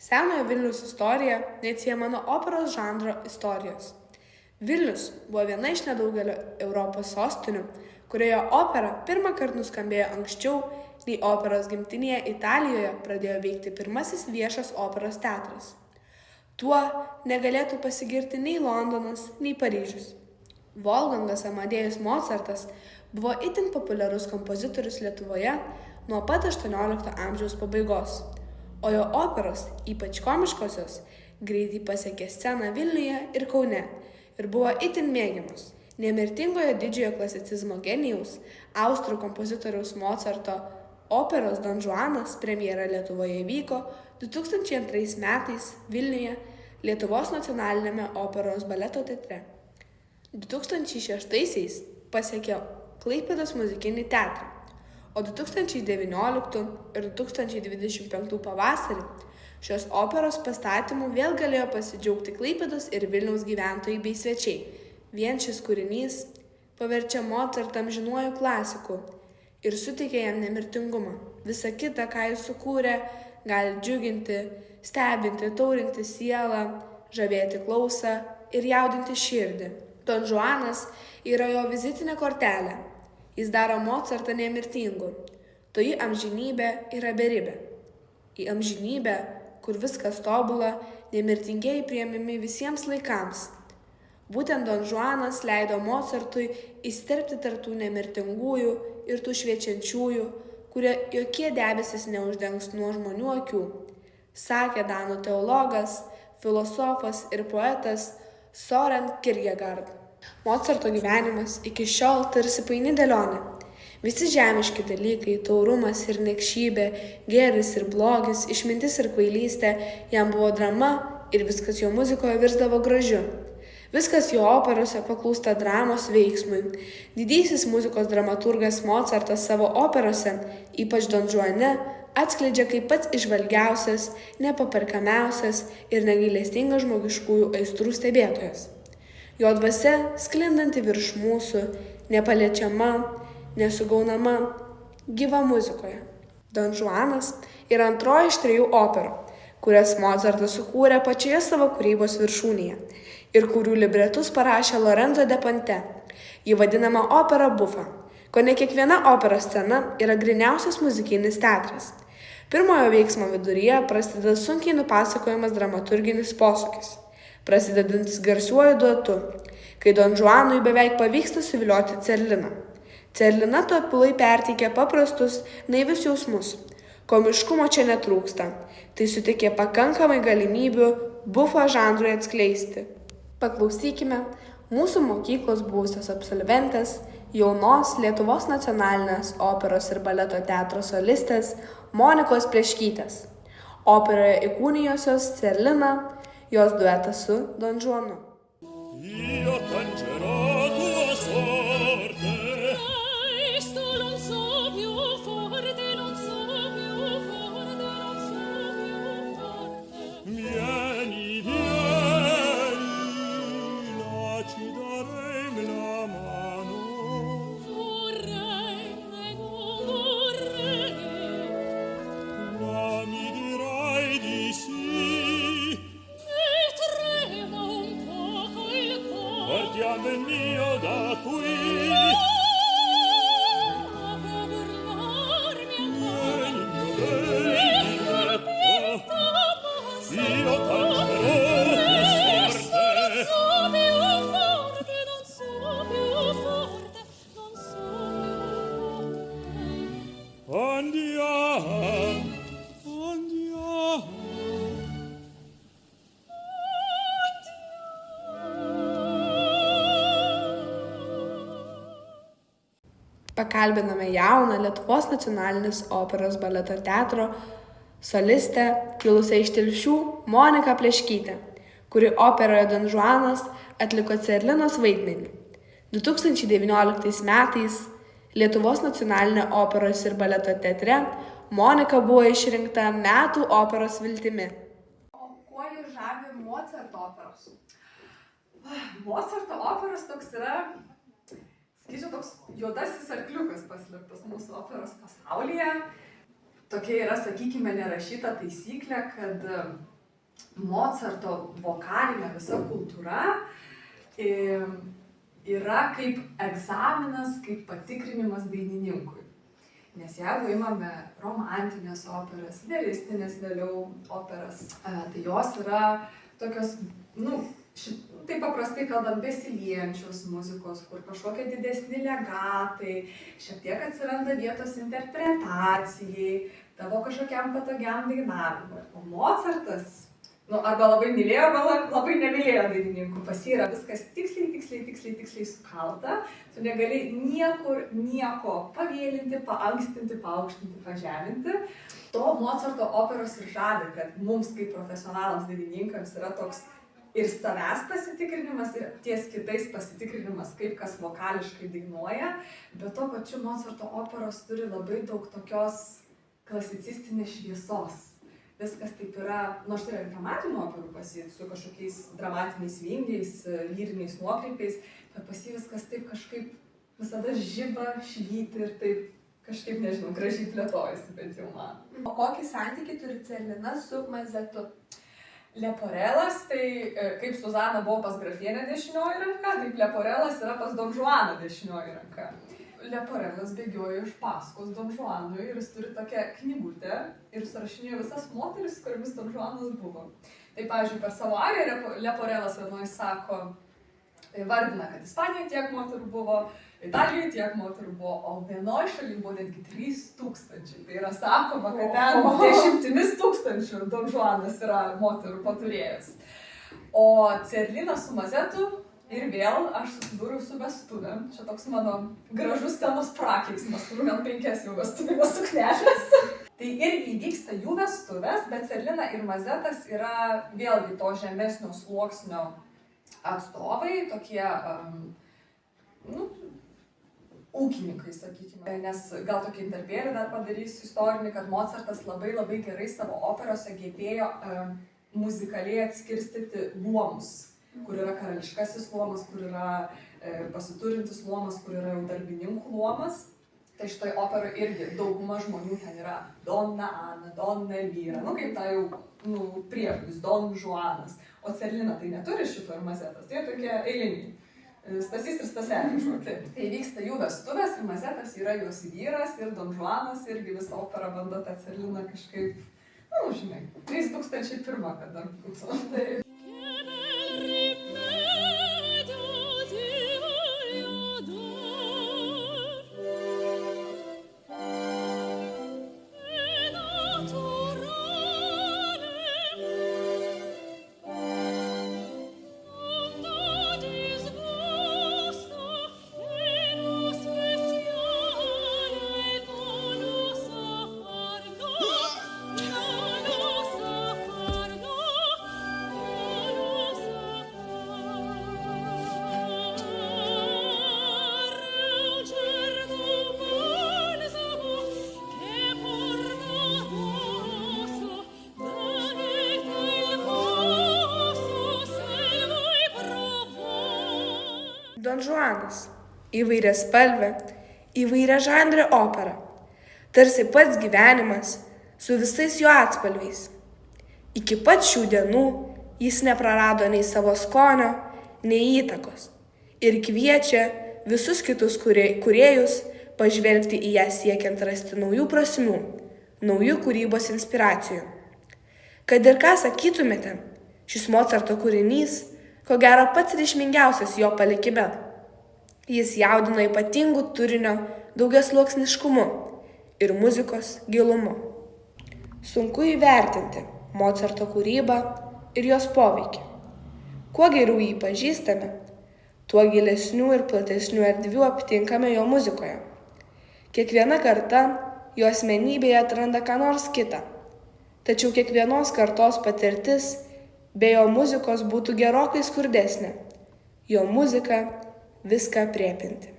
Senojo Vilniaus istorija neatsiejama nuo operos žanro istorijos. Vilnius buvo viena iš nedaugelio Europos sostinių, kurioje opera pirmą kartą nuskambėjo anksčiau, nei operos gimtinėje Italijoje pradėjo veikti pirmasis viešas operos teatras. Tuo negalėtų pasigirti nei Londonas, nei Paryžius. Wolfgangas Amadėjus Mocartas buvo itin populiarus kompozitorius Lietuvoje nuo pat 18 amžiaus pabaigos, o jo operos, ypač komiškosios, greitai pasiekė sceną Vilniuje ir Kaune ir buvo itin mėgiamos. Nemirtingojo didžiojo klasicizmo genijaus, austrų kompozitoriaus Mocarto operos Don Juanas premjera Lietuvoje vyko 2002 metais Vilniuje Lietuvos nacionaliniame operos baleto teatre. 2006 pasiekė Klaipėdos muzikinį teatrą, o 2019 ir 2025 pavasarį šios operos pastatymu vėl galėjo pasidžiaugti Klaipėdos ir Vilniaus gyventojai bei svečiai. Vien šis kūrinys paverčia Mocartą amžinuoju klasiku ir suteikia jam nemirtingumą. Visa kita, ką jis sukūrė, gali džiuginti, stebinti, taurinti sielą, žavėti klausą ir jaudinti širdį. Don Juanas yra jo vizitinė kortelė. Jis daro Mocartą nemirtingu. Toji amžinybė yra beribė. Į amžinybę, kur viskas tobula, nemirtingieji priėmimi visiems laikams. Būtent Don Juanas leido Mocartui įsiterpti tarp tų nemirtingųjų ir tų šviečiančiųjų, kurie jokie debesis neuždengs nuo žmonių akių, sakė danų teologas, filosofas ir poetas Søren Kierkegaard. Mocarto gyvenimas iki šiol tarsi paini dėlionė. Visi žemiški dalykai, taurumas ir niekšybė, gėris ir blogis, išmintis ir kvailystė jam buvo drama ir viskas jo muzikoje virsdavo gražiu. Viskas jo operose paklūsta dramos veiksmui. Didysis muzikos dramaturgas Mocartas savo operose, ypač Don Juane, atskleidžia kaip pats išvalgiausias, nepaperkamiausias ir negailestingas žmogiškųjų aistrų stebėtojas. Jo dvasia sklindanti virš mūsų, nepaliečiama, nesugaunama, gyva muzikoje. Don Juanas yra antroji iš 3 operų, kurias Mocartas sukūrė pačioje savo kūrybos viršūnėje ir kurių libretus parašė Lorenzo de Ponte. Ji vadinama opera bufa. Kone kiekviena operos scena yra gryniausias muzikinis teatras. Pirmojo veiksmo viduryje prasideda sunkiai nupasakojamas dramaturginis posūkis, prasidedantis garsiuoju duetu, kai Don Juanui beveik pavyksta suvilioti Cerliną. Cerlina tobulai perteikia paprastus, naivius jausmus. Komiškumo čia netrūksta. Tai suteikė pakankamai galimybių bufo žanrui atskleisti. Paklausykime mūsų mokyklos buvusios absolventės, jaunos Lietuvos nacionalinės operos ir baleto teatro solistės Monikos Pleškytės. Operoje įkūnijusios Cerliną, jos duetą su Don Juanu. Io cancerò tua sorte. Questo non so più forte, non so più forte, non so più forte. Vieni, ci darem la mano. Vorrei e non vorrei. Ma mi dirai di sì. E trema un poco il cuore. Partiamo mio da qui. Per burlarmi ancora. Vieni, io cancerò Pakalbiname jauną Lietuvos nacionalinės operos baleto teatro solistę, kilusią iš Telšių, Moniką Pleškytę, kuri operoje Don Juanas atliko Cerlinos vaidmenį. 2019 metais Lietuvos nacionalinio operos ir baleto teatre Monika buvo išrinkta metų operos viltimi. O kuo jūs žavi Mocarto operos? Mocarto operos toks yra, sakyčiau, toks juodasis arkliukas paslėptas mūsų operos pasaulyje. Tokia yra, sakykime, nerašyta taisyklė, kad Mocarto vokalinė visa kultūra yra kaip egzaminas, kaip patikrinimas dainininkui. Nes jeigu imame romantinės operas, liristinės vėliau operas, tai jos yra tokios, taip paprastai kalbant, besiliejančios muzikos, kur kažkokie didesni legatai, šiek tiek atsiranda vietos interpretacijai, tavo kažkokiam patogiam dainavimui. O Mocartas, arba labai mylėjo, arba labai nemylėjo dainininkų. Pas jį yra viskas tiksliai sukalta. Tu negali niekur nieko pavėlinti, paankstinti, paaukštinti, pažeminti. To Mocarto operos ir žavi, kad mums kaip profesionalams dainininkams yra toks ir savęs pasitikrinimas, ir ties kitais pasitikrinimas, kaip kas vokališkai dainuoja. Bet tuo pačiu Mocarto operos turi labai daug tokios klasicistinės šviesos. Viskas taip yra, nors tai yra dramatinių operų pas jį, su kažkokiais dramatiniais vingiais, lyriniais nuokrypiais, bet pas jį viskas taip kažkaip visada žiba, švyti ir taip kažkaip, nežinau, gražiai plėtojasi, bent jau man. O kokį santykį turi Cerlina su Mazetu? Leporelas, tai kaip Suzana buvo pas grafienę dešinioji ranka, taip Leporelas yra pas Don Juaną dešinioji ranka. Leporelas bėgiojo iš paskos Don Juanui ir jis turi tokią knygutę ir surašinėjo visas moteris, kuriomis Don Juanas buvo. Tai, pavyzdžiui, per savo ariją Leporelas vienoj sako, vardina, kad Ispanijoje tiek moterų buvo, Italijoje tiek moterų buvo, o vienoj šaly buvo netgi 3000. Tai yra sakoma, kad ten 10 tūkstančių Don Juanas yra moterų paturėjęs. O Cerlina su Mazetu ir vėl aš susidūriau su vestuvėm. Čia toks mano gražus scenos prakeiksmas, turiu gal 5 jau vestuvinės suknelės. Tai irgi įvyksta jų vestuvės, bet Cerlina ir Mazetas yra vėlgi to žemesnio sluoksnio atstovai, tokie ūkininkai, sakykime. Nes gal tokį interpėlį dar padarysiu istorinį, kad Mocartas labai gerai savo operose gebėjo muzikaliai atskirstyti luomus, kur yra karališkasis luomas, kur yra pasiturintis luomas, kur yra jau darbininkų luomas. Tai šitoj operoj irgi dauguma žmonių ten yra Donna Ana, Donna Elvyra, kaip ta jau priešais, Don Juanas. O Cerlina tai neturi šito ir Mazetas, tai tokie eiliniai. Stasys ir Staselis, Tai vyksta jų vestuvės ir Mazetas yra jos vyras ir Don Juanas irgi visą operą bando tą Cerliną kažkaip, žinai, 3001, kad dar būtų. Don Juanas – įvairiaspalvė, įvairiažanrė opera, tarsi pats gyvenimas su visais jo atspalviais. Iki pat šių dienų jis neprarado nei savo skonio, nei įtakos ir kviečia visus kitus kūrėjus pažvelgti į ją siekiant rasti naujų prasmių, naujų kūrybos inspiracijų. Kad ir ką sakytumėte, šis Mocarto kūrinys ko gero pats reikšmingiausias jo palikime. Jis jaudina ypatingų turinio daugiasluoksniškumu ir muzikos gilumu. Sunku įvertinti Mocarto kūrybą ir jos poveikį. Kuo geriau jį pažįstame, tuo gilesnių ir platesnių erdvių aptinkame jo muzikoje. Kiekviena karta jo asmenybėje atranda ką nors kitą, tačiau kiekvienos kartos patirtis be jo muzikos būtų gerokai skurdesnė. Jo muzika viską aprėpianti.